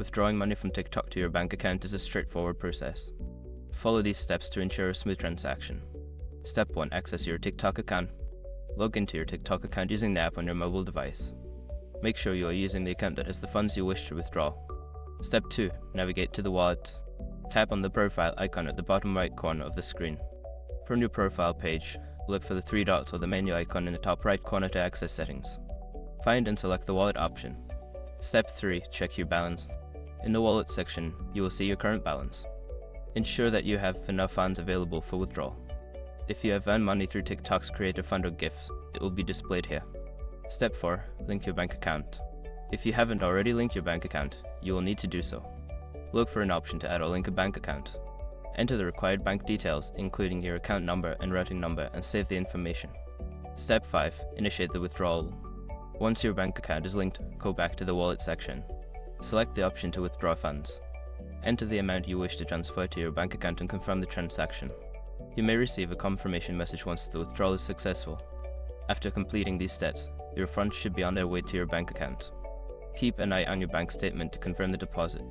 Withdrawing money from TikTok to your bank account is a straightforward process. Follow these steps to ensure a smooth transaction. Step 1. Access your TikTok account. Log into your TikTok account using the app on your mobile device. Make sure you are using the account that has the funds you wish to withdraw. Step 2. Navigate to the wallet. Tap on the profile icon at the bottom right corner of the screen. For a new profile page, look for the 3 dots or the menu icon in the top right corner to access settings. Find and select the wallet option. Step 3. Check your balance. In the wallet section, you will see your current balance. Ensure that you have enough funds available for withdrawal. If you have earned money through TikTok's Creator Fund or gifts, it will be displayed here. Step 4. Link your bank account. If you haven't already linked your bank account, you will need to do so. Look for an option to add or link a bank account. Enter the required bank details, including your account number and routing number, and save the information. Step 5. Initiate the withdrawal. Once your bank account is linked, go back to the wallet section. Select the option to withdraw funds. Enter the amount you wish to transfer to your bank account and confirm the transaction. You may receive a confirmation message once the withdrawal is successful. After completing these steps, your funds should be on their way to your bank account. Keep an eye on your bank statement to confirm the deposit.